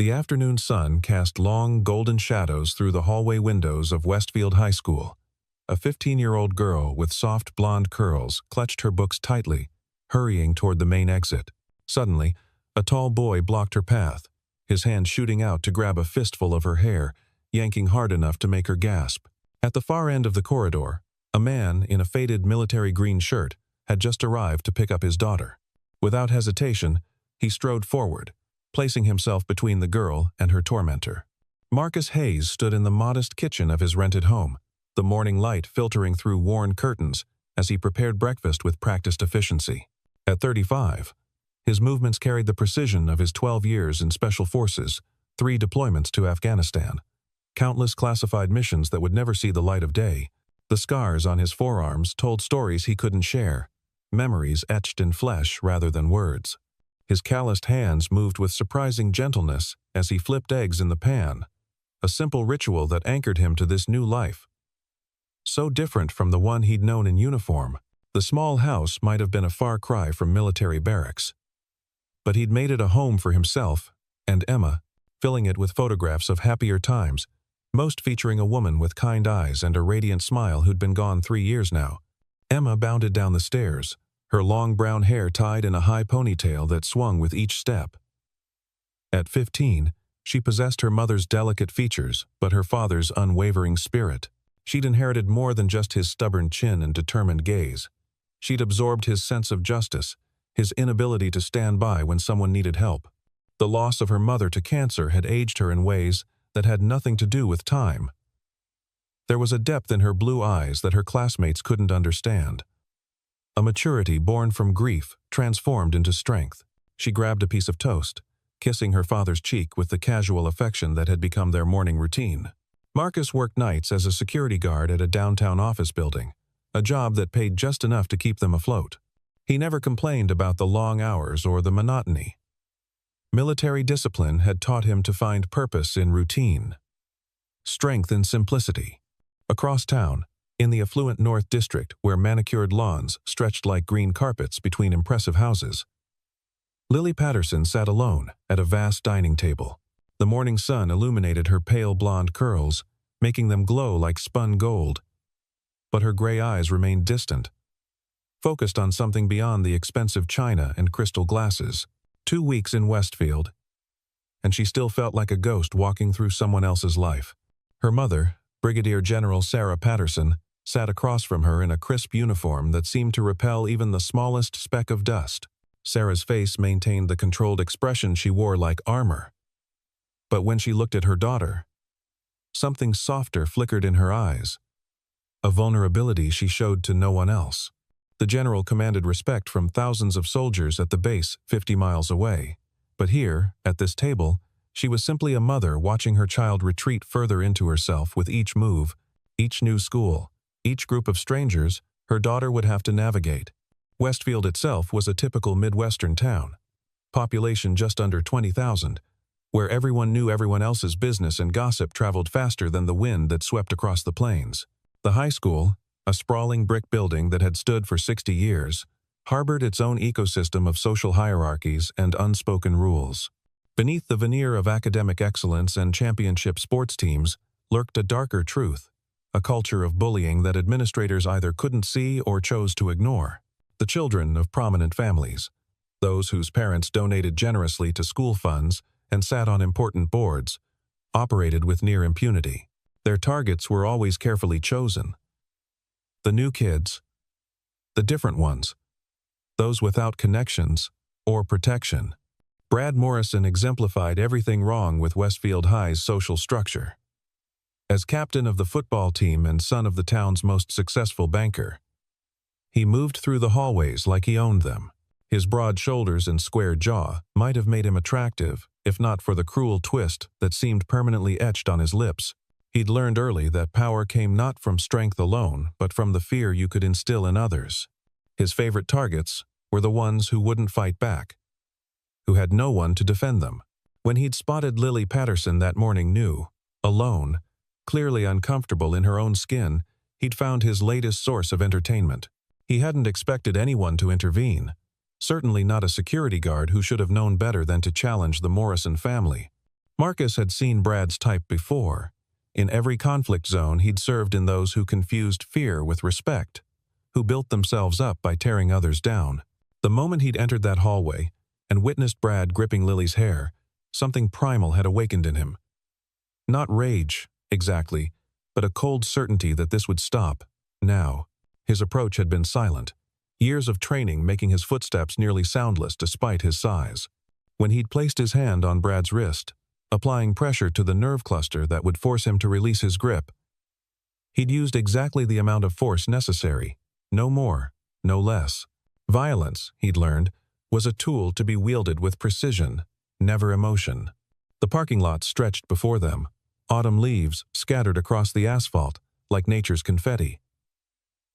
The afternoon sun cast long, golden shadows through the hallway windows of Westfield High School. A 15-year-old girl with soft blonde curls clutched her books tightly, hurrying toward the main exit. Suddenly, a tall boy blocked her path, his hand shooting out to grab a fistful of her hair, yanking hard enough to make her gasp. At the far end of the corridor, a man in a faded military green shirt had just arrived to pick up his daughter. Without hesitation, he strode forward, placing himself between the girl and her tormentor. Marcus Hayes stood in the modest kitchen of his rented home, the morning light filtering through worn curtains as he prepared breakfast with practiced efficiency. At 35, his movements carried the precision of his 12 years in Special Forces, 3 deployments to Afghanistan, countless classified missions that would never see the light of day. The scars on his forearms told stories he couldn't share, memories etched in flesh rather than words. His calloused hands moved with surprising gentleness as he flipped eggs in the pan, a simple ritual that anchored him to this new life. So different from the one he'd known in uniform, the small house might have been a far cry from military barracks. But he'd made it a home for himself and Emma, filling it with photographs of happier times, most featuring a woman with kind eyes and a radiant smile who'd been gone 3 years now. Emma bounded down the stairs, her long brown hair tied in a high ponytail that swung with each step. At 15, she possessed her mother's delicate features, but her father's unwavering spirit. She'd inherited more than just his stubborn chin and determined gaze. She'd absorbed his sense of justice, his inability to stand by when someone needed help. The loss of her mother to cancer had aged her in ways that had nothing to do with time. There was a depth in her blue eyes that her classmates couldn't understand. A maturity born from grief transformed into strength. She grabbed a piece of toast, kissing her father's cheek with the casual affection that had become their morning routine. Marcus worked nights as a security guard at a downtown office building, a job that paid just enough to keep them afloat. He never complained about the long hours or the monotony. Military discipline had taught him to find purpose in routine, strength in simplicity. Across town, in the affluent North District where manicured lawns stretched like green carpets between impressive houses, Lily Patterson sat alone at a vast dining table. The morning sun illuminated her pale blonde curls, making them glow like spun gold. But her gray eyes remained distant, focused on something beyond the expensive china and crystal glasses. 2 weeks in Westfield, and she still felt like a ghost walking through someone else's life. Her mother, Brigadier General Sarah Patterson, sat across from her in a crisp uniform that seemed to repel even the smallest speck of dust. Sarah's face maintained the controlled expression she wore like armor. But when she looked at her daughter, something softer flickered in her eyes, a vulnerability she showed to no one else. The general commanded respect from thousands of soldiers at the base 50 miles away. But here, at this table, she was simply a mother watching her child retreat further into herself with each move, each new school, each group of strangers her daughter would have to navigate. Westfield itself was a typical Midwestern town, population just under 20,000, where everyone knew everyone else's business and gossip traveled faster than the wind that swept across the plains. The high school, a sprawling brick building that had stood for 60 years, harbored its own ecosystem of social hierarchies and unspoken rules. Beneath the veneer of academic excellence and championship sports teams lurked a darker truth, a culture of bullying that administrators either couldn't see or chose to ignore. The children of prominent families, those whose parents donated generously to school funds and sat on important boards, operated with near impunity. Their targets were always carefully chosen. The new kids, the different ones, those without connections or protection. Brad Morrison exemplified everything wrong with Westfield High's social structure. As captain of the football team and son of the town's most successful banker, he moved through the hallways like he owned them. His broad shoulders and square jaw might have made him attractive, if not for the cruel twist that seemed permanently etched on his lips. He'd learned early that power came not from strength alone, but from the fear you could instill in others. His favorite targets were the ones who wouldn't fight back, who had no one to defend them. When he'd spotted Lily Patterson that morning new, alone, clearly uncomfortable in her own skin, he'd found his latest source of entertainment. He hadn't expected anyone to intervene, certainly not a security guard who should have known better than to challenge the Morrison family. Marcus had seen Brad's type before. In every conflict zone, he'd served in those who confused fear with respect, who built themselves up by tearing others down. The moment he'd entered that hallway and witnessed Brad gripping Lily's hair, something primal had awakened in him. Not rage, exactly, but a cold certainty that this would stop, now. His approach had been silent, years of training making his footsteps nearly soundless despite his size. When he'd placed his hand on Brad's wrist, applying pressure to the nerve cluster that would force him to release his grip, he'd used exactly the amount of force necessary, no more, no less. Violence, he'd learned, was a tool to be wielded with precision, never emotion. The parking lot stretched before them, autumn leaves scattered across the asphalt like nature's confetti.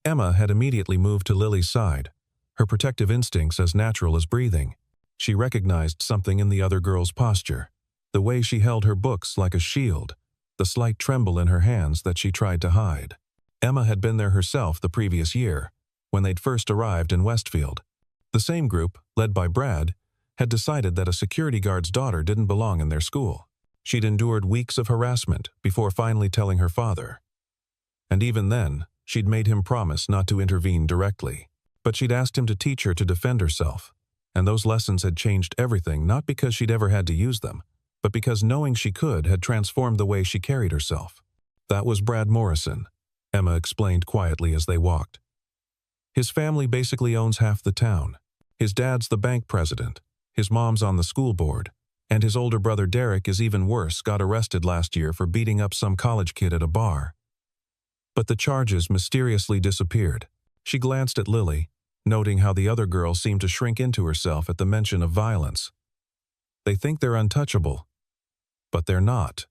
Emma had immediately moved to Lily's side, her protective instincts as natural as breathing. She recognized something in the other girl's posture, the way she held her books like a shield, the slight tremble in her hands that she tried to hide. Emma had been there herself the previous year, when they'd first arrived in Westfield. The same group, led by Brad, had decided that a security guard's daughter didn't belong in their school. She'd endured weeks of harassment before finally telling her father. And even then, she'd made him promise not to intervene directly. But she'd asked him to teach her to defend herself, and those lessons had changed everything, not because she'd ever had to use them, but because knowing she could had transformed the way she carried herself. That was Brad Morrison, Emma explained quietly as they walked. His family basically owns half the town. His dad's the bank president, his mom's on the school board, and his older brother Derek is even worse, got arrested last year for beating up some college kid at a bar. But the charges mysteriously disappeared. She glanced at Lily, noting how the other girl seemed to shrink into herself at the mention of violence. They think they're untouchable, but they're not.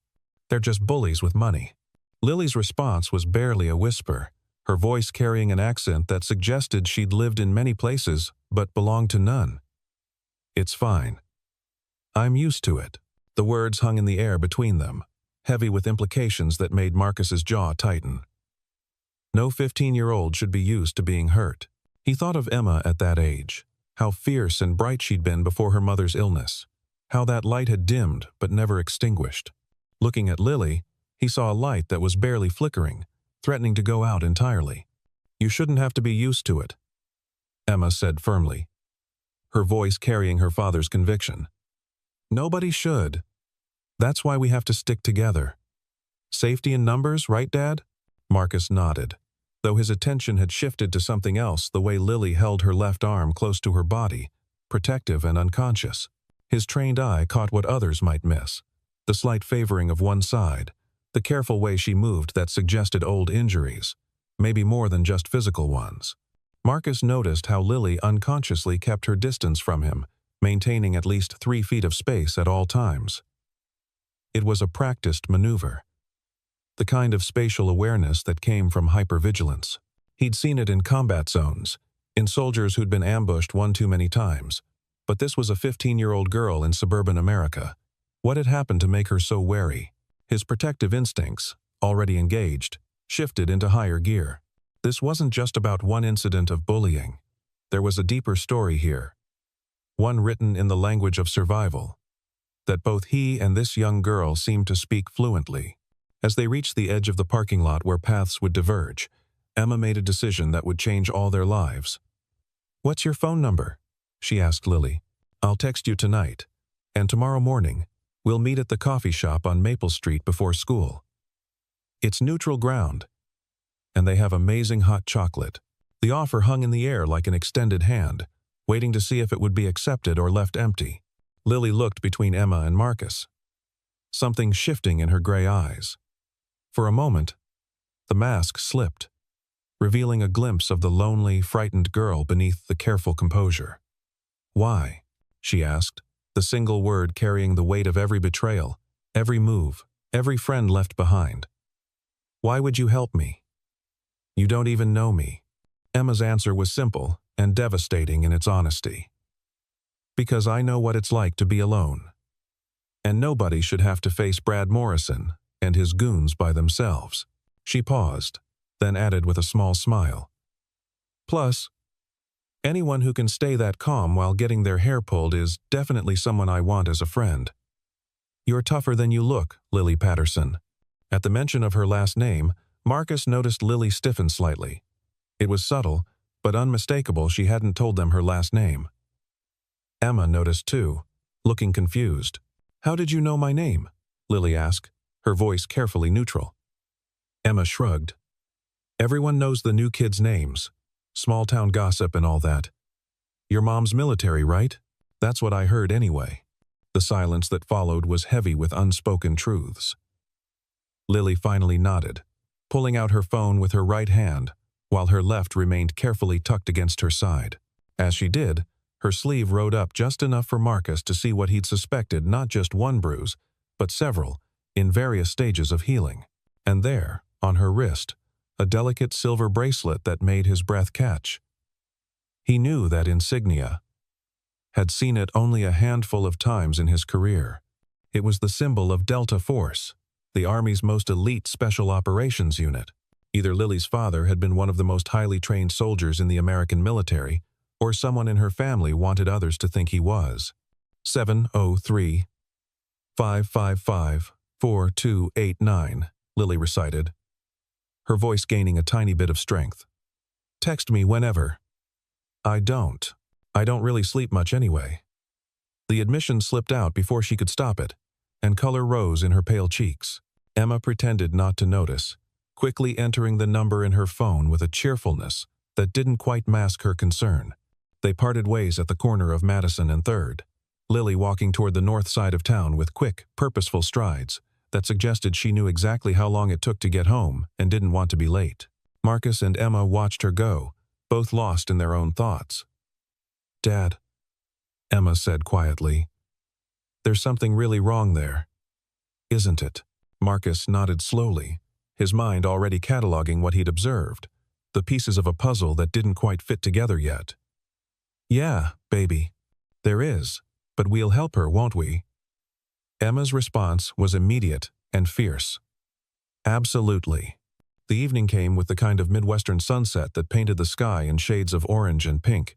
They're just bullies with money. Lily's response was barely a whisper, her voice carrying an accent that suggested she'd lived in many places but belonged to none. It's fine. I'm used to it. The words hung in the air between them, heavy with implications that made Marcus's jaw tighten. No 15-year-old should be used to being hurt. He thought of Emma at that age, how fierce and bright she'd been before her mother's illness, how that light had dimmed but never extinguished. Looking at Lily, he saw a light that was barely flickering, threatening to go out entirely. You shouldn't have to be used to it, Emma said firmly, her voice carrying her father's conviction. Nobody should. That's why we have to stick together. Safety in numbers, right, Dad? Marcus nodded, though his attention had shifted to something else, the way Lily held her left arm close to her body, protective and unconscious. His trained eye caught what others might miss, the slight favoring of one side, the careful way she moved that suggested old injuries, maybe more than just physical ones. Marcus noticed how Lily unconsciously kept her distance from him, maintaining at least 3 feet of space at all times. It was a practiced maneuver, the kind of spatial awareness that came from hypervigilance. He'd seen it in combat zones, in soldiers who'd been ambushed one too many times, but this was a 15-year-old girl in suburban America. What had happened to make her so wary? His protective instincts, already engaged, shifted into higher gear. This wasn't just about one incident of bullying. There was a deeper story here, one written in the language of survival, that both he and this young girl seemed to speak fluently. As they reached the edge of the parking lot where paths would diverge, Emma made a decision that would change all their lives. "What's your phone number?" she asked Lily. "I'll text you tonight, and tomorrow morning, we'll meet at the coffee shop on Maple Street before school. It's neutral ground, and they have amazing hot chocolate." The offer hung in the air like an extended hand, waiting to see if it would be accepted or left empty. Lily looked between Emma and Marcus, something shifting in her gray eyes. For a moment, the mask slipped, revealing a glimpse of the lonely, frightened girl beneath the careful composure. "Why?" she asked, the single word carrying the weight of every betrayal, every move, every friend left behind. "Why would you help me? You don't even know me." Emma's answer was simple and devastating in its honesty. "Because I know what it's like to be alone. And nobody should have to face Brad Morrison and his goons by themselves." She paused, then added with a small smile. "Plus, anyone who can stay that calm while getting their hair pulled is definitely someone I want as a friend." "You're tougher than you look, Lily Patterson." At the mention of her last name, Marcus noticed Lily stiffen slightly. It was subtle, but unmistakable she hadn't told them her last name. Emma noticed too, looking confused. "How did you know my name?" Lily asked, her voice carefully neutral. Emma shrugged. "Everyone knows the new kids' names. Small-town gossip and all that. Your mom's military, right? That's what I heard anyway." The silence that followed was heavy with unspoken truths. Lily finally nodded, pulling out her phone with her right hand, while her left remained carefully tucked against her side. As she did, her sleeve rode up just enough for Marcus to see what he'd suspected, not just one bruise, but several, in various stages of healing. And there, on her wrist, a delicate silver bracelet that made his breath catch. He knew that insignia, had seen it only a handful of times in his career. It was the symbol of Delta Force, the Army's most elite special operations unit. Either Lily's father had been one of the most highly trained soldiers in the American military, or someone in her family wanted others to think he was. 703-555-4289, Lily recited, her voice gaining a tiny bit of strength. "Text me whenever." I don't really sleep much anyway." The admission slipped out before she could stop it, and color rose in her pale cheeks. Emma pretended not to notice, quickly entering the number in her phone with a cheerfulness that didn't quite mask her concern. They parted ways at the corner of Madison and 3rd, Lily walking toward the north side of town with quick, purposeful strides that suggested she knew exactly how long it took to get home and didn't want to be late. Marcus and Emma watched her go, both lost in their own thoughts. "Dad," Emma said quietly, "there's something really wrong there, isn't it?" Marcus nodded slowly, his mind already cataloging what he'd observed, the pieces of a puzzle that didn't quite fit together yet. "Yeah, baby, there is, but we'll help her, won't we?" Emma's response was immediate and fierce. "Absolutely." The evening came with the kind of Midwestern sunset that painted the sky in shades of orange and pink,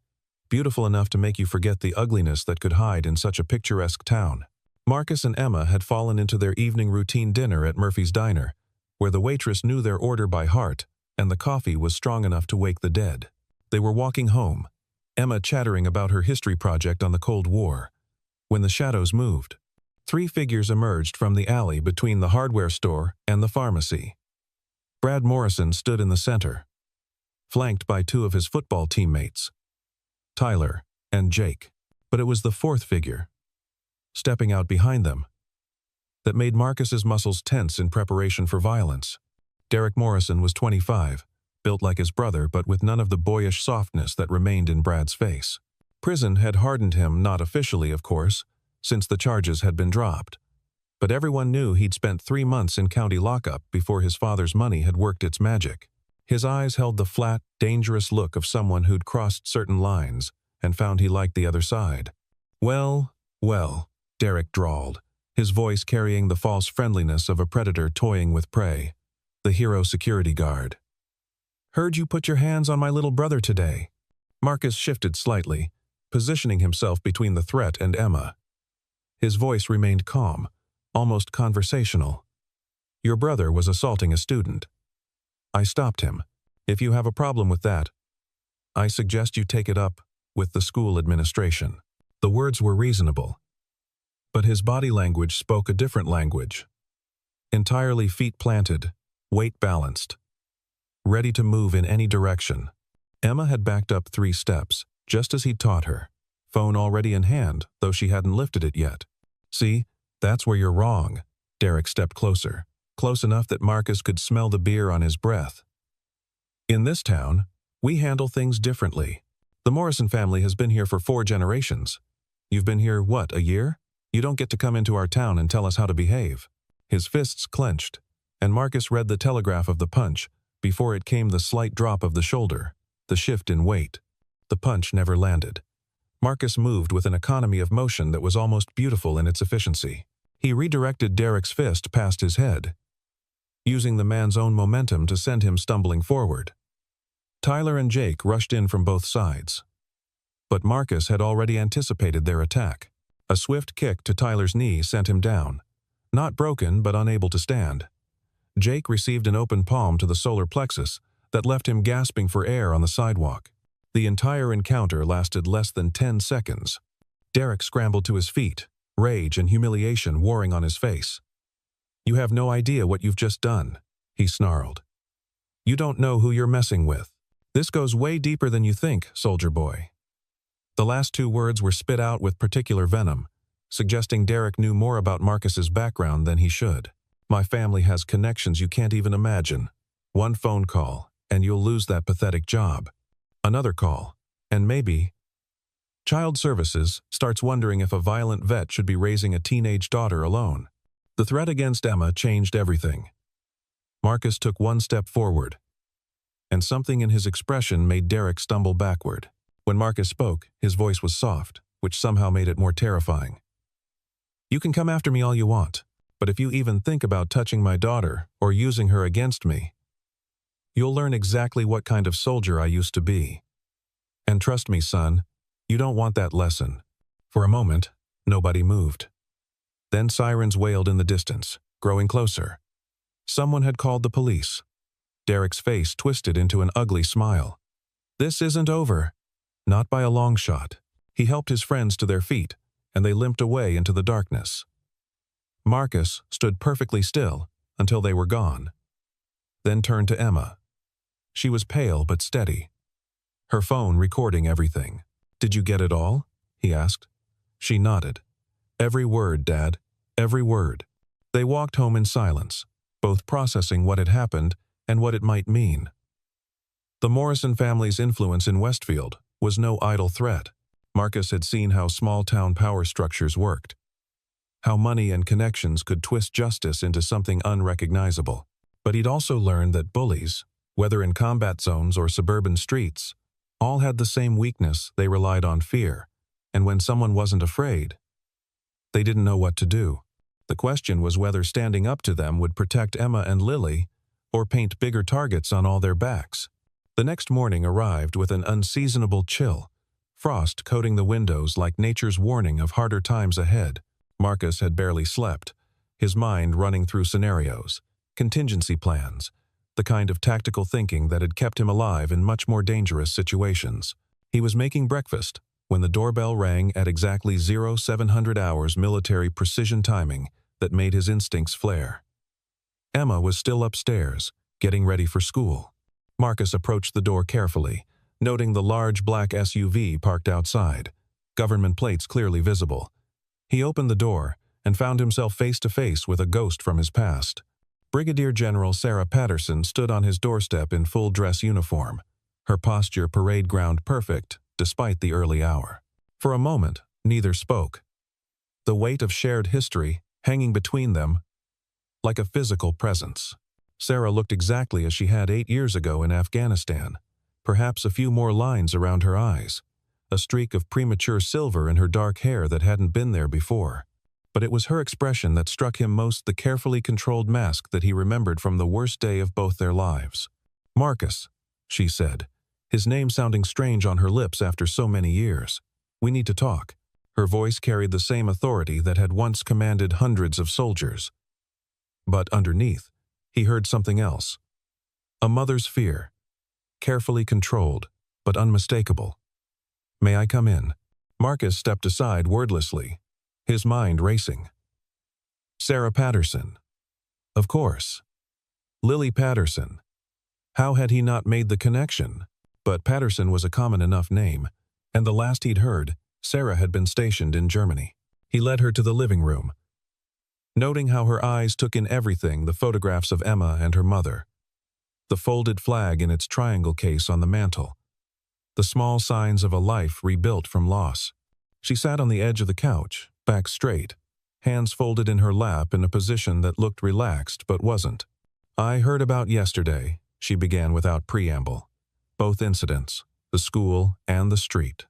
beautiful enough to make you forget the ugliness that could hide in such a picturesque town. Marcus and Emma had fallen into their evening routine dinner at Murphy's Diner, where the waitress knew their order by heart and the coffee was strong enough to wake the dead. They were walking home, Emma chattering about her history project on the Cold War, when the shadows moved. 3 figures emerged from the alley between the hardware store and the pharmacy. Brad Morrison stood in the center, flanked by 2 of his football teammates, Tyler and Jake. But it was the 4th figure, stepping out behind them, that made Marcus's muscles tense in preparation for violence. Derek Morrison was 25, built like his brother but with none of the boyish softness that remained in Brad's face. Prison had hardened him, not officially, of course, since the charges had been dropped. But everyone knew he'd spent 3 months in county lockup before his father's money had worked its magic. His eyes held the flat, dangerous look of someone who'd crossed certain lines and found he liked the other side. Well, Derek drawled, his voice carrying the false friendliness of a predator toying with prey. The hero security guard. "Heard you put your hands on my little brother today." Marcus shifted slightly, positioning himself between the threat and Emma. His voice remained calm, almost conversational. "Your brother was assaulting a student. I stopped him. If you have a problem with that, I suggest you take it up with the school administration." The words were reasonable, but his body language spoke a different language. Entirely feet planted, weight balanced, ready to move in any direction. Emma had backed up 3 steps, just as he'd taught her, phone already in hand, though she hadn't lifted it yet. "See, that's where you're wrong." Derek stepped closer, close enough that Marcus could smell the beer on his breath. "In this town, we handle things differently. The Morrison family has been here for 4 generations. You've been here, what, a year? You don't get to come into our town and tell us how to behave." His fists clenched, and Marcus read the telegraph of the punch before it came the slight drop of the shoulder, the shift in weight. The punch never landed. Marcus moved with an economy of motion that was almost beautiful in its efficiency. He redirected Derek's fist past his head, using the man's own momentum to send him stumbling forward. Tyler and Jake rushed in from both sides. But Marcus had already anticipated their attack. A swift kick to Tyler's knee sent him down, not broken but unable to stand. Jake received an open palm to the solar plexus that left him gasping for air on the sidewalk. The entire encounter lasted less than 10 seconds. Derek scrambled to his feet, rage and humiliation warring on his face. "You have no idea what you've just done," he snarled. "You don't know who you're messing with. This goes way deeper than you think, soldier boy." The last two words were spit out with particular venom, suggesting Derek knew more about Marcus's background than he should. "My family has connections you can't even imagine. One phone call, and you'll lose that pathetic job. Another call, and maybe..." Child Services starts wondering if a violent vet should be raising a teenage daughter alone. The threat against Emma changed everything. Marcus took one step forward, and something in his expression made Derek stumble backward. When Marcus spoke, his voice was soft, which somehow made it more terrifying. "You can come after me all you want, but if you even think about touching my daughter or using her against me, you'll learn exactly what kind of soldier I used to be. And trust me, son, you don't want that lesson." For a moment, nobody moved. Then sirens wailed in the distance, growing closer. Someone had called the police. Derek's face twisted into an ugly smile. "This isn't over." Not by a long shot. He helped his friends to their feet, and they limped away into the darkness. Marcus stood perfectly still until they were gone, then turned to Emma. She was pale but steady, her phone recording everything. "Did you get it all?" he asked. She nodded. "Every word, Dad. Every word." They walked home in silence, both processing what had happened and what it might mean. The Morrison family's influence in Westfield was no idle threat. Marcus had seen how small-town power structures worked, how money and connections could twist justice into something unrecognizable. But he'd also learned that bullies, whether in combat zones or suburban streets, all had the same weakness: they relied on fear, and when someone wasn't afraid, they didn't know what to do. The question was whether standing up to them would protect Emma and Lily or paint bigger targets on all their backs. The next morning arrived with an unseasonable chill, frost coating the windows like nature's warning of harder times ahead. Marcus had barely slept, his mind running through scenarios, contingency plans, the kind of tactical thinking that had kept him alive in much more dangerous situations. He was making breakfast when the doorbell rang at exactly 0700 hours military precision timing that made his instincts flare. Emma was still upstairs, getting ready for school. Marcus approached the door carefully, noting the large black SUV parked outside, government plates clearly visible. He opened the door and found himself face to face with a ghost from his past. Brigadier General Sarah Patterson stood on his doorstep in full dress uniform, her posture parade ground perfect despite the early hour. For a moment, neither spoke, the weight of shared history hanging between them like a physical presence. Sarah looked exactly as she had 8 years ago in Afghanistan, perhaps a few more lines around her eyes, a streak of premature silver in her dark hair that hadn't been there before. But it was her expression that struck him most, the carefully controlled mask that he remembered from the worst day of both their lives. "Marcus," she said, his name sounding strange on her lips after so many years. "We need to talk." Her voice carried the same authority that had once commanded hundreds of soldiers. But underneath, he heard something else. A mother's fear, carefully controlled, but unmistakable. "May I come in?" Marcus stepped aside wordlessly, his mind racing. Sarah Patterson. Of course. Lily Patterson. How had he not made the connection? But Patterson was a common enough name, and the last he'd heard, Sarah had been stationed in Germany. He led her to the living room, noting how her eyes took in everything: the photographs of Emma and her mother, the folded flag in its triangle case on the mantel, the small signs of a life rebuilt from loss. She sat on the edge of the couch, back straight, hands folded in her lap in a position that looked relaxed but wasn't. "I heard about yesterday," she began without preamble. "Both incidents, the school and the street."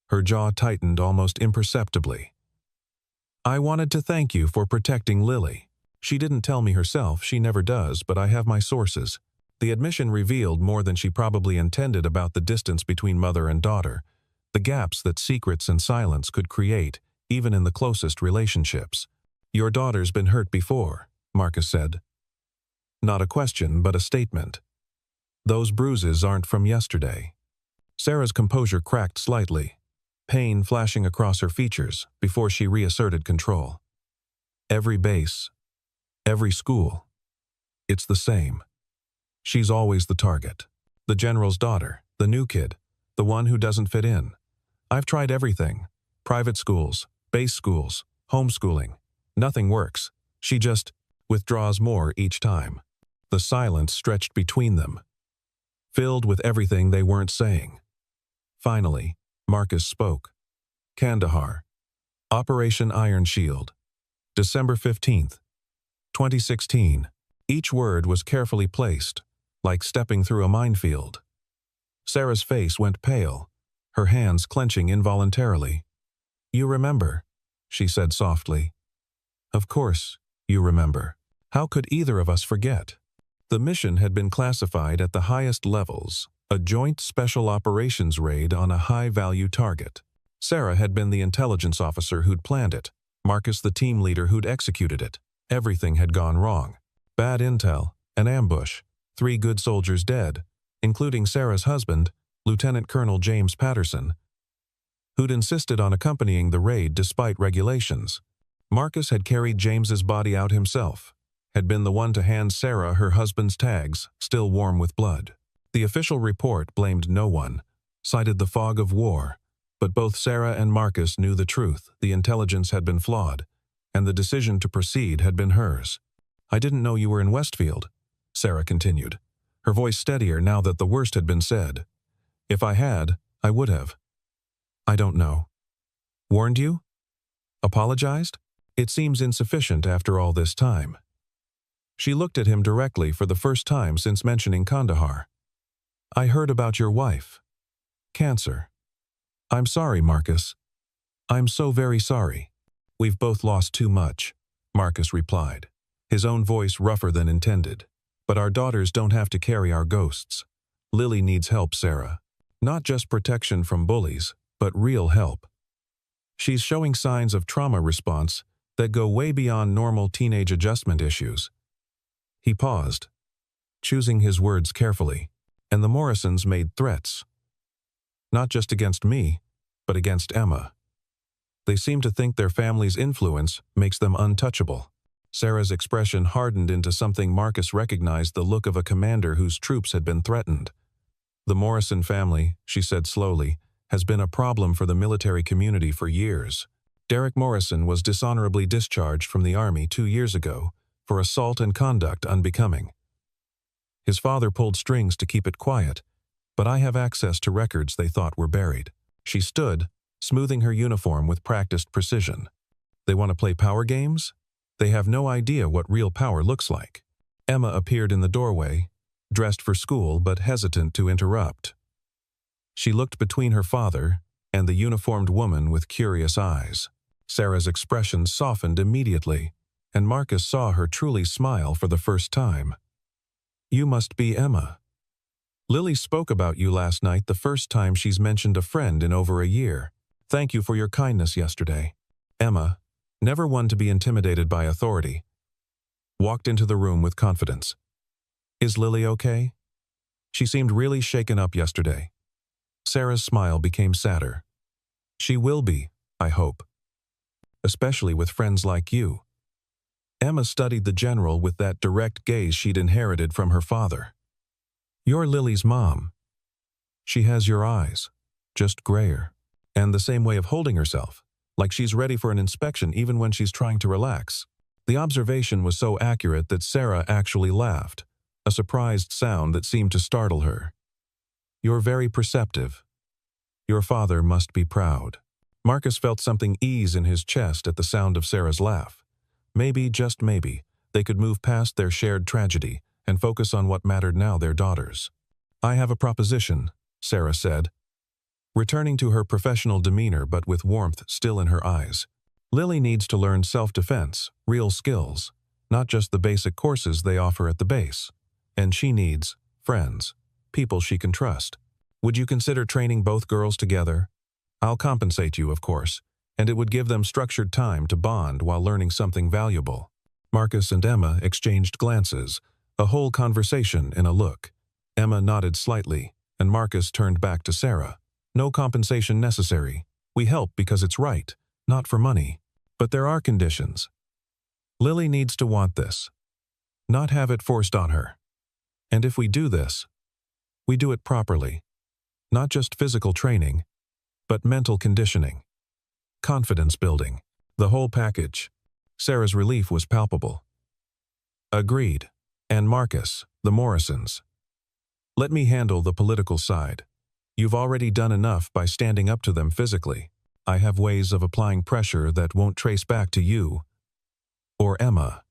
Her jaw tightened almost imperceptibly. "I wanted to thank you for protecting Lily. She didn't tell me herself, she never does, but I have my sources." The admission revealed more than she probably intended about the distance between mother and daughter, the gaps that secrets and silence could create, even in the closest relationships. Your daughter's been hurt before, Marcus said. Not a question, but a statement. Those bruises aren't from yesterday. Sarah's composure cracked slightly, pain flashing across her features before she reasserted control. Every base, every school, it's the same. She's always the target. The general's daughter, the new kid, the one who doesn't fit in. I've tried everything. Private schools, base schools, homeschooling. Nothing works. She just withdraws more each time. The silence stretched between them, filled with everything they weren't saying. Finally, Marcus spoke. Kandahar. Operation Iron Shield. December 15th, 2016. Each word was carefully placed, like stepping through a minefield. Sarah's face went pale, her hands clenching involuntarily. You remember, she said softly. Of course, you remember. How could either of us forget? The mission had been classified at the highest levels, a joint special operations raid on a high-value target. Sarah had been the intelligence officer who'd planned it, Marcus the team leader who'd executed it. Everything had gone wrong. Bad intel, an ambush, 3 good soldiers dead, including Sarah's husband, Lieutenant Colonel James Patterson, who'd insisted on accompanying the raid despite regulations. Marcus had carried James's body out himself, had been the one to hand Sarah her husband's tags, still warm with blood. The official report blamed no one, cited the fog of war, but both Sarah and Marcus knew the truth. The intelligence had been flawed, and the decision to proceed had been hers. I didn't know you were in Westfield, Sarah continued, her voice steadier now that the worst had been said. If I had, I would have. I don't know. Warned you? Apologized? It seems insufficient after all this time. She looked at him directly for the first time since mentioning Kandahar. I heard about your wife. Cancer. I'm sorry, Marcus. I'm so very sorry. We've both lost too much, Marcus replied, his own voice rougher than intended. But our daughters don't have to carry our ghosts. Lily needs help, Sarah. Not just protection from bullies, but real help. She's showing signs of trauma response that go way beyond normal teenage adjustment issues. He paused, choosing his words carefully, and the Morrisons made threats. Not just against me, but against Emma. They seem to think their family's influence makes them untouchable. Sarah's expression hardened into something Marcus recognized, the look of a commander whose troops had been threatened. The Morrison family, she said slowly, has been a problem for the military community for years. Derek Morrison was dishonorably discharged from the Army 2 years ago for assault and conduct unbecoming. His father pulled strings to keep it quiet, but I have access to records they thought were buried. She stood, smoothing her uniform with practiced precision. They want to play power games? They have no idea what real power looks like. Emma appeared in the doorway, dressed for school but hesitant to interrupt. She looked between her father and the uniformed woman with curious eyes. Sarah's expression softened immediately, and Marcus saw her truly smile for the first time. You must be Emma. Lily spoke about you last night, the first time she's mentioned a friend in over a year. Thank you for your kindness yesterday. Emma, never one to be intimidated by authority, walked into the room with confidence. Is Lily okay? She seemed really shaken up yesterday. Sarah's smile became sadder. She will be, I hope. Especially with friends like you. Emma studied the general with that direct gaze she'd inherited from her father. You're Lily's mom. She has your eyes, just grayer, and the same way of holding herself, like she's ready for an inspection even when she's trying to relax. The observation was so accurate that Sarah actually laughed, a surprised sound that seemed to startle her. You're very perceptive. Your father must be proud. Marcus felt something ease in his chest at the sound of Sarah's laugh. Maybe, just maybe, they could move past their shared tragedy and focus on what mattered now, their daughters. I have a proposition, Sarah said, returning to her professional demeanor but with warmth still in her eyes. Lily needs to learn self-defense, real skills, not just the basic courses they offer at the base. And she needs friends, people she can trust. Would you consider training both girls together? I'll compensate you, of course, and it would give them structured time to bond while learning something valuable. Marcus and Emma exchanged glances, a whole conversation in a look. Emma nodded slightly, and Marcus turned back to Sarah. No compensation necessary. We help because it's right, not for money. But there are conditions. Lily needs to want this, not have it forced on her. And if we do this, we do it properly. Not just physical training, but mental conditioning, confidence building, the whole package. Sarah's relief was palpable. Agreed. And Marcus, the Morrisons. Let me handle the political side. You've already done enough by standing up to them physically. I have ways of applying pressure that won't trace back to you or Emma.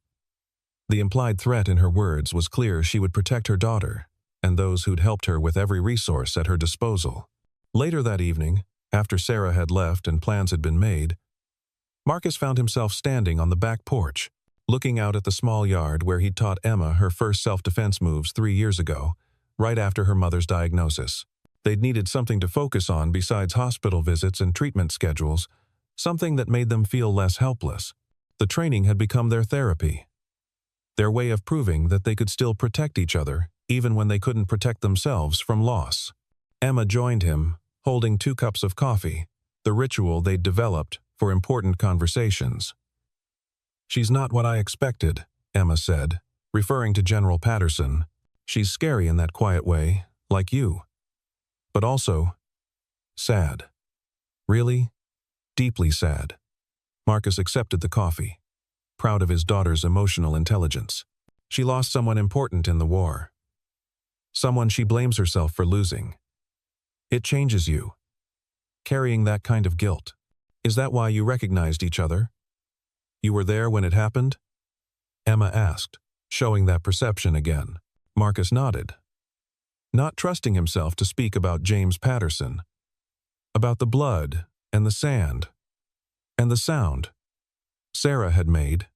The implied threat in her words was clear. She would protect her daughter and those who'd helped her with every resource at her disposal. Later that evening, after Sarah had left and plans had been made, Marcus found himself standing on the back porch, looking out at the small yard where he'd taught Emma her first self-defense moves 3 years ago, right after her mother's diagnosis. They'd needed something to focus on besides hospital visits and treatment schedules, something that made them feel less helpless. The training had become their therapy, their way of proving that they could still protect each other, even when they couldn't protect themselves from loss. Emma joined him, holding 2 cups of coffee, the ritual they'd developed for important conversations. She's not what I expected, Emma said, referring to General Patterson. She's scary in that quiet way, like you. But also sad. Really? Deeply sad. Marcus accepted the coffee, proud of his daughter's emotional intelligence. She lost someone important in the war. Someone she blames herself for losing. It changes you. Carrying that kind of guilt. Is that why you recognized each other? You were there when it happened? Emma asked, showing that perception again. Marcus nodded, not trusting himself to speak about James Patterson, about the blood and the sand and the sound Sarah had made.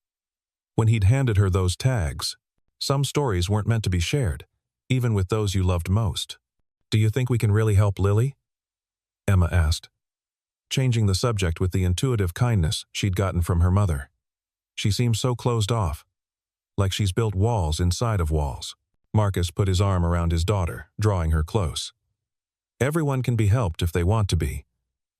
When he'd handed her those tags, some stories weren't meant to be shared, even with those you loved most. Do you think we can really help Lily? Emma asked, changing the subject with the intuitive kindness she'd gotten from her mother. She seems so closed off, like she's built walls inside of walls. Marcus put his arm around his daughter, drawing her close. Everyone can be helped if they want to be,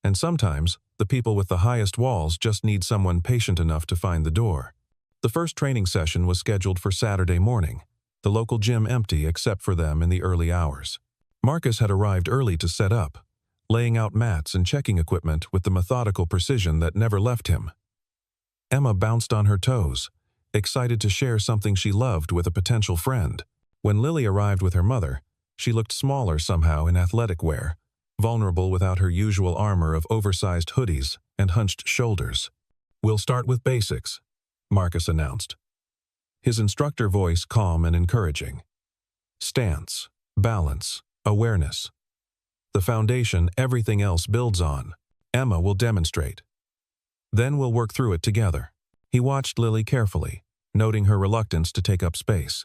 and sometimes the people with the highest walls just need someone patient enough to find the door. The first training session was scheduled for Saturday morning, the local gym empty except for them in the early hours. Marcus had arrived early to set up, laying out mats and checking equipment with the methodical precision that never left him. Emma bounced on her toes, excited to share something she loved with a potential friend. When Lily arrived with her mother, she looked smaller somehow in athletic wear, vulnerable without her usual armor of oversized hoodies and hunched shoulders. We'll start with basics, Marcus announced, his instructor voice calm and encouraging. Stance, balance, awareness. The foundation everything else builds on. Emma will demonstrate. Then we'll work through it together. He watched Lily carefully, noting her reluctance to take up space.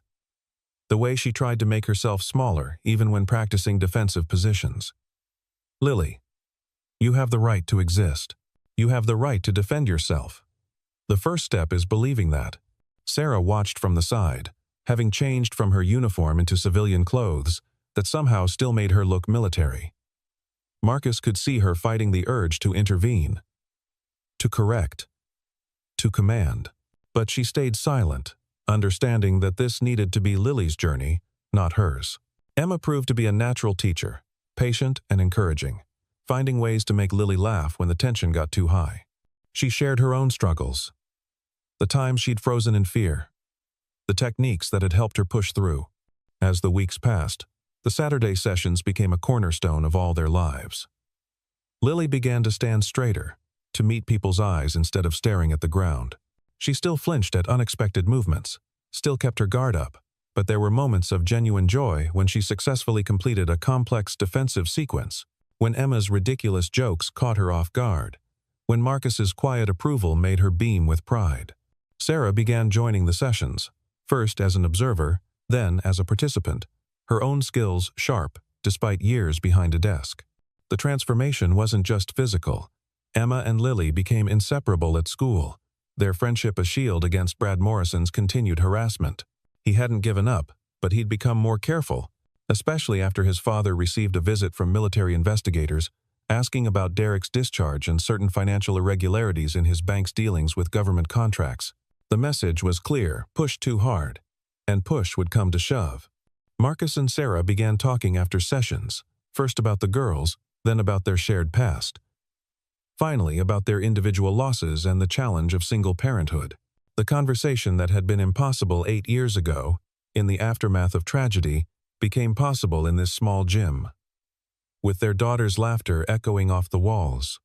The way she tried to make herself smaller even when practicing defensive positions. Lily, you have the right to exist. You have the right to defend yourself. The first step is believing that. Sarah watched from the side, having changed from her uniform into civilian clothes that somehow still made her look military. Marcus could see her fighting the urge to intervene, to correct, to command. But she stayed silent, understanding that this needed to be Lily's journey, not hers. Emma proved to be a natural teacher, patient and encouraging, finding ways to make Lily laugh when the tension got too high. She shared her own struggles, the times she'd frozen in fear, the techniques that had helped her push through. As the weeks passed, the Saturday sessions became a cornerstone of all their lives. Lily began to stand straighter, to meet people's eyes instead of staring at the ground. She still flinched at unexpected movements, still kept her guard up, but there were moments of genuine joy when she successfully completed a complex defensive sequence, when Emma's ridiculous jokes caught her off guard, when Marcus's quiet approval made her beam with pride. Sarah began joining the sessions, first as an observer, then as a participant, her own skills sharp despite years behind a desk. The transformation wasn't just physical, Emma and Lily became inseparable at school, their friendship a shield against Brad Morrison's continued harassment. He hadn't given up, but he'd become more careful, especially after his father received a visit from military investigators asking about Derek's discharge and certain financial irregularities in his bank's dealings with government contracts. The message was clear: push too hard, and push would come to shove. Marcus and Sarah began talking after sessions, first about the girls, then about their shared past. Finally, about their individual losses and the challenge of single parenthood. The conversation that had been impossible 8 years ago, in the aftermath of tragedy, became possible in this small gym, with their daughter's laughter echoing off the walls.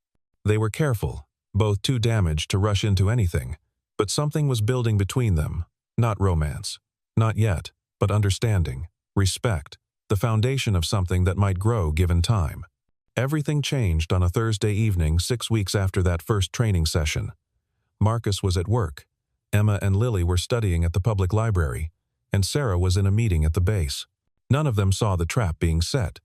They were careful, both too damaged to rush into anything, but something was building between them. Not romance, not yet, but understanding, respect, the foundation of something that might grow given time. Everything changed on a Thursday evening 6 weeks after that first training session. Marcus was at work, Emma and Lily were studying at the public library, and Sarah was in a meeting at the base. None of them saw the trap being set.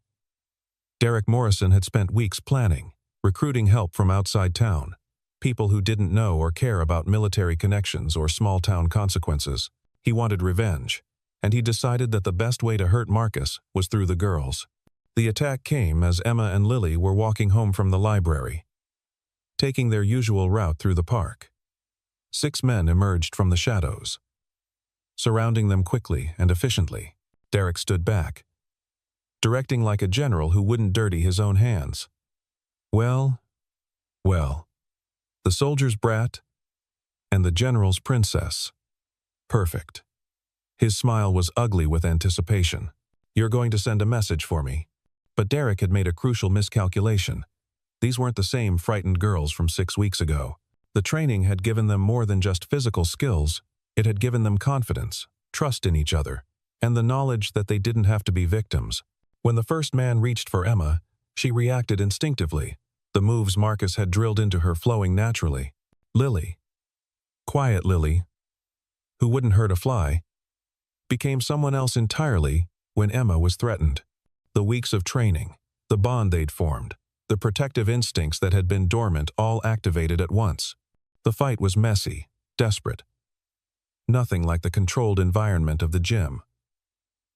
Derek Morrison had spent weeks planning, recruiting help from outside town, people who didn't know or care about military connections or small-town consequences. He wanted revenge, and he decided that the best way to hurt Marcus was through the girls. The attack came as Emma and Lily were walking home from the library, taking their usual route through the park. 6 men emerged from the shadows, surrounding them quickly and efficiently. Derek stood back, directing like a general who wouldn't dirty his own hands. Well, the soldier's brat and the general's princess. Perfect. His smile was ugly with anticipation. You're going to send a message for me. But Derek had made a crucial miscalculation. These weren't the same frightened girls from 6 weeks ago. The training had given them more than just physical skills. It had given them confidence, trust in each other, and the knowledge that they didn't have to be victims. When the first man reached for Emma, she reacted instinctively, the moves Marcus had drilled into her flowing naturally. Lily, quiet Lily, who wouldn't hurt a fly, became someone else entirely when Emma was threatened. The weeks of training, the bond they'd formed, the protective instincts that had been dormant all activated at once. The fight was messy, desperate. Nothing like the controlled environment of the gym.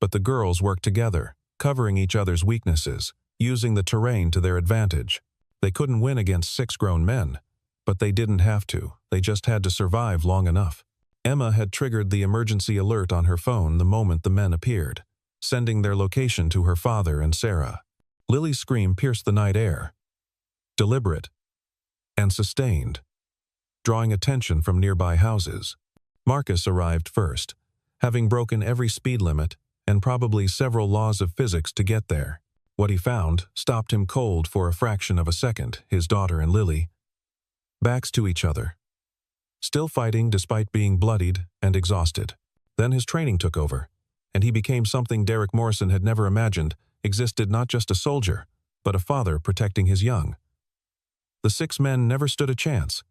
But the girls worked together, covering each other's weaknesses, using the terrain to their advantage. They couldn't win against 6 grown men, but they didn't have to. They just had to survive long enough. Emma had triggered the emergency alert on her phone the moment the men appeared, sending their location to her father and Sarah. Lily's scream pierced the night air, deliberate and sustained, drawing attention from nearby houses. Marcus arrived first, having broken every speed limit and probably several laws of physics to get there. What he found stopped him cold for a fraction of a second. His daughter and Lily, backs to each other, still fighting despite being bloodied and exhausted. Then his training took over, and he became something Derek Morrison had never imagined existed: not just a soldier, but a father protecting his young. The 6 men never stood a chance.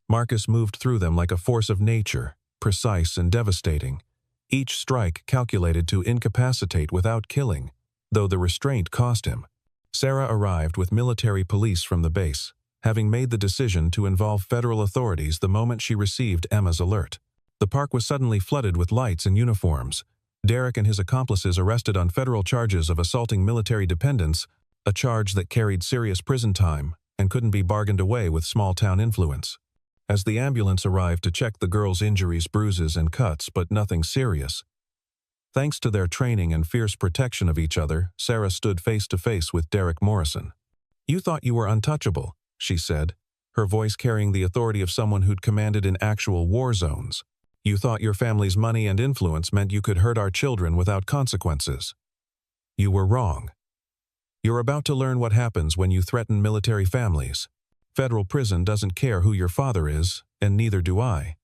Marcus moved through them like a force of nature, precise and devastating, each strike calculated to incapacitate without killing, though the restraint cost him. Sarah arrived with military police from the base, having made the decision to involve federal authorities the moment she received Emma's alert. The park was suddenly flooded with lights and uniforms. Derek and his accomplices arrested on federal charges of assaulting military dependents, a charge that carried serious prison time and couldn't be bargained away with small-town influence. As the ambulance arrived to check the girls' injuries, bruises, and cuts, but nothing serious. Thanks to their training and fierce protection of each other, Sarah stood face to face with Derek Morrison. "You thought you were untouchable," she said, her voice carrying the authority of someone who'd commanded in actual war zones. "You thought your family's money and influence meant you could hurt our children without consequences. You were wrong. You're about to learn what happens when you threaten military families. Federal prison doesn't care who your father is, and neither do I."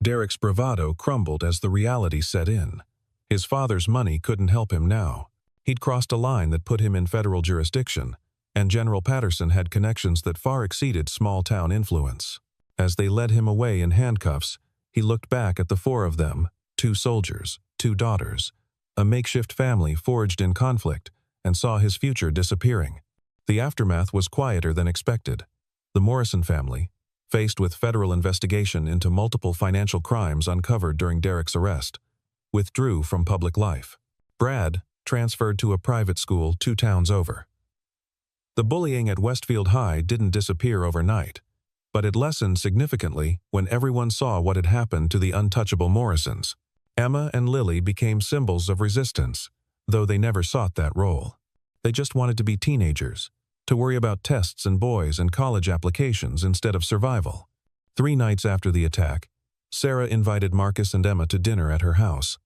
Derek's bravado crumbled as the reality set in. His father's money couldn't help him now. He'd crossed a line that put him in federal jurisdiction, and General Patterson had connections that far exceeded small-town influence. As they led him away in handcuffs, he looked back at the 4 of them, 2 soldiers, 2 daughters, a makeshift family forged in conflict, and saw his future disappearing. The aftermath was quieter than expected. The Morrison family, faced with federal investigation into multiple financial crimes uncovered during Derek's arrest, withdrew from public life. Brad transferred to a private school 2 towns over. The bullying at Westfield High didn't disappear overnight, but it lessened significantly when everyone saw what had happened to the untouchable Morrisons. Emma and Lily became symbols of resistance, though they never sought that role. They just wanted to be teenagers, to worry about tests and boys and college applications instead of survival. 3 nights after the attack, Sarah invited Marcus and Emma to dinner at her house.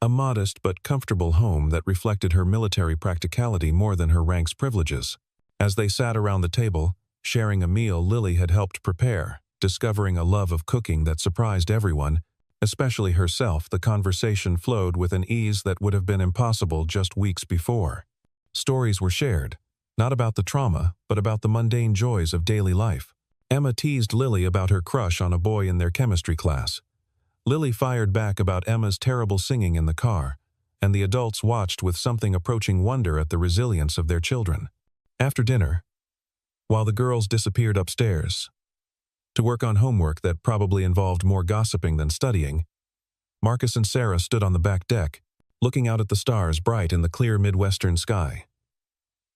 A modest but comfortable home that reflected her military practicality more than her rank's privileges. As they sat around the table, sharing a meal Lily had helped prepare, discovering a love of cooking that surprised everyone, especially herself, the conversation flowed with an ease that would have been impossible just weeks before. Stories were shared, not about the trauma, but about the mundane joys of daily life. Emma teased Lily about her crush on a boy in their chemistry class. Lily fired back about Emma's terrible singing in the car, and the adults watched with something approaching wonder at the resilience of their children. After dinner, while the girls disappeared upstairs to work on homework that probably involved more gossiping than studying, Marcus and Sarah stood on the back deck, looking out at the stars bright in the clear Midwestern sky.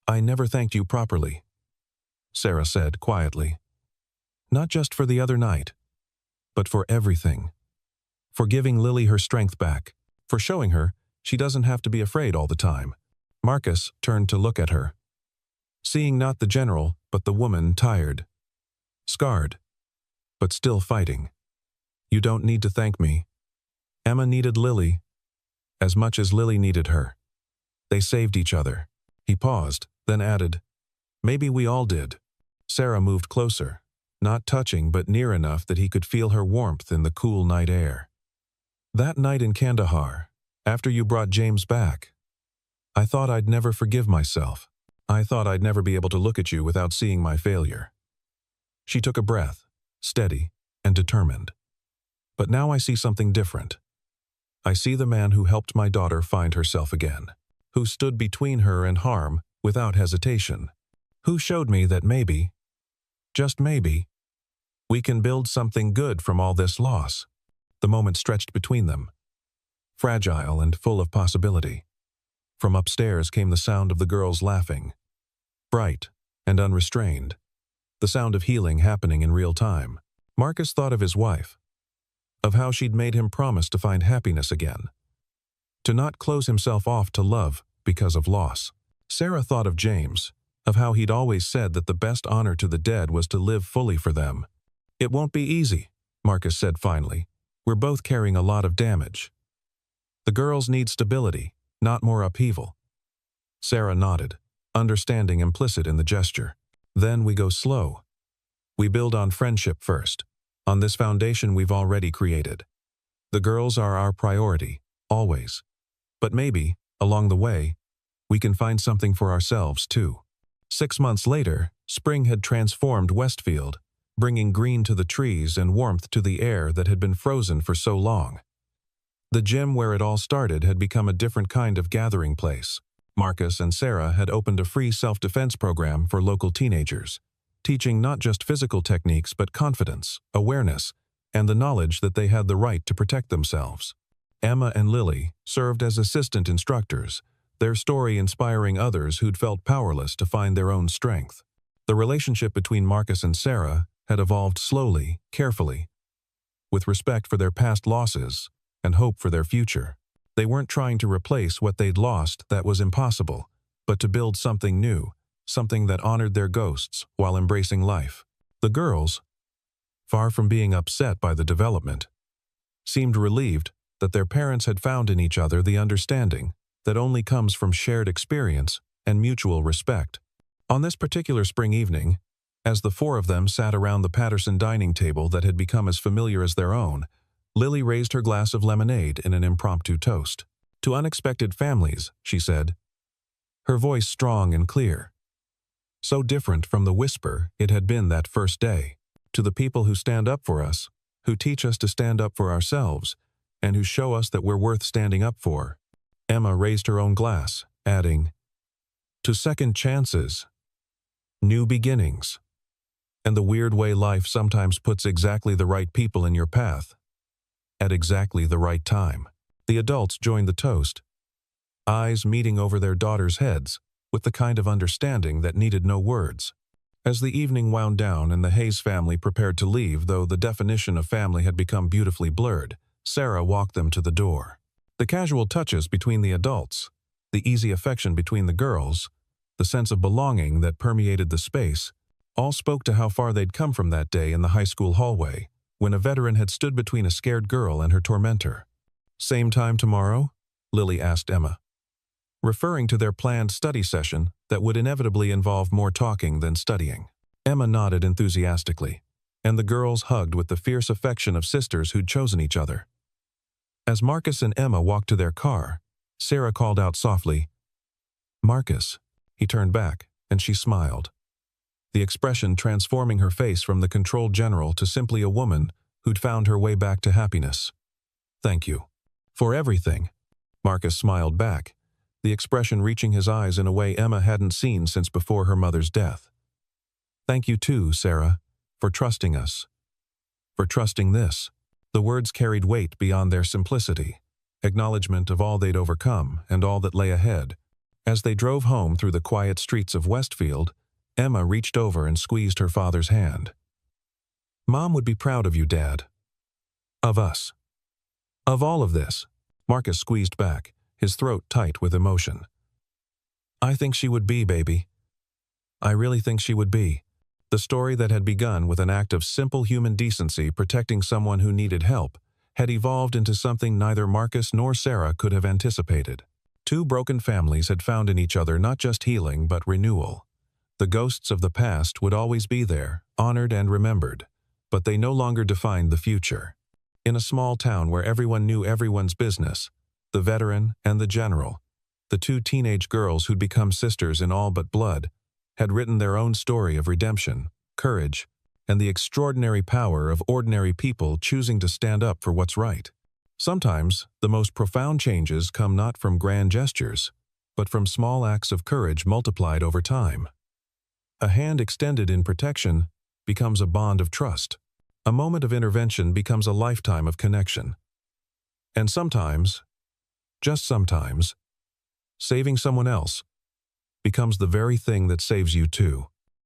"I never thanked you properly," Sarah said quietly. "Not just for the other night, but for everything. For giving Lily her strength back, for showing her she doesn't have to be afraid all the time." Marcus turned to look at her, seeing not the general, but the woman tired, scarred, but still fighting. "You don't need to thank me. Emma needed Lily as much as Lily needed her. They saved each other." He paused, then added, "Maybe we all did." Sarah moved closer, not touching but near enough that he could feel her warmth in the cool night air. "That night in Kandahar, after you brought James back, I thought I'd never forgive myself. I thought I'd never be able to look at you without seeing my failure." She took a breath, steady and determined. "But now I see something different. I see the man who helped my daughter find herself again, who stood between her and harm without hesitation, who showed me that maybe, just maybe, we can build something good from all this loss." The moment stretched between them, fragile and full of possibility. From upstairs came the sound of the girls laughing, bright and unrestrained, the sound of healing happening in real time. Marcus thought of his wife, of how she'd made him promise to find happiness again, to not close himself off to love because of loss. Sarah thought of James, of how he'd always said that the best honor to the dead was to live fully for them. "It won't be easy," Marcus said finally. "We're both carrying a lot of damage. The girls need stability, not more upheaval." Sarah nodded, understanding implicit in the gesture. "Then we go slow. We build on friendship first, on this foundation we've already created. The girls are our priority, always. But maybe, along the way, we can find something for ourselves too." 6 months later, spring had transformed Westfield, bringing green to the trees and warmth to the air that had been frozen for so long. The gym where it all started had become a different kind of gathering place. Marcus and Sarah had opened a free self-defense program for local teenagers, teaching not just physical techniques but confidence, awareness, and the knowledge that they had the right to protect themselves. Emma and Lily served as assistant instructors, their story inspiring others who'd felt powerless to find their own strength. The relationship between Marcus and Sarah had evolved slowly, carefully, with respect for their past losses and hope for their future. They weren't trying to replace what they'd lost, that was impossible, but to build something new, something that honored their ghosts while embracing life. The girls, far from being upset by the development, seemed relieved that their parents had found in each other the understanding that only comes from shared experience and mutual respect. On this particular spring evening, as the 4 of them sat around the Patterson dining table that had become as familiar as their own, Lily raised her glass of lemonade in an impromptu toast. "To unexpected families," she said, her voice strong and clear. So different from the whisper it had been that first day. "To the people who stand up for us, who teach us to stand up for ourselves, and who show us that we're worth standing up for." Emma raised her own glass, adding, "To second chances, new beginnings, and the weird way life sometimes puts exactly the right people in your path, at exactly the right time. The adults joined the toast, eyes meeting over their daughters' heads, with the kind of understanding that needed no words. As the evening wound down and the Hayes family prepared to leave, though the definition of family had become beautifully blurred, Sarah walked them to the door. The casual touches between the adults, the easy affection between the girls, the sense of belonging that permeated the space, all spoke to how far they'd come from that day in the high school hallway, when a veteran had stood between a scared girl and her tormentor. "Same time tomorrow?" Lily asked Emma, referring to their planned study session that would inevitably involve more talking than studying. Emma nodded enthusiastically, and the girls hugged with the fierce affection of sisters who'd chosen each other. As Marcus and Emma walked to their car, Sarah called out softly, "Marcus." He turned back, and she smiled, the expression transforming her face from the controlled general to simply a woman who'd found her way back to happiness. "Thank you for everything," Marcus smiled back, the expression reaching his eyes in a way Emma hadn't seen since before her mother's death. "Thank you too, Sarah, for trusting us. For trusting this." The words carried weight beyond their simplicity, acknowledgement of all they'd overcome and all that lay ahead. As they drove home through the quiet streets of Westfield, Emma reached over and squeezed her father's hand. "Mom would be proud of you, Dad. Of us. Of all of this." Marcus squeezed back, his throat tight with emotion. "I think she would be, baby. I really think she would be." The story that had begun with an act of simple human decency protecting someone who needed help had evolved into something neither Marcus nor Sarah could have anticipated. Two broken families had found in each other not just healing but renewal. The ghosts of the past would always be there, honored and remembered, but they no longer defined the future. In a small town where everyone knew everyone's business, the veteran and the general, the two teenage girls who'd become sisters in all but blood, had written their own story of redemption, courage, and the extraordinary power of ordinary people choosing to stand up for what's right. Sometimes, the most profound changes come not from grand gestures, but from small acts of courage multiplied over time. A hand extended in protection becomes a bond of trust. A moment of intervention becomes a lifetime of connection. And sometimes, just sometimes, saving someone else becomes the very thing that saves you too.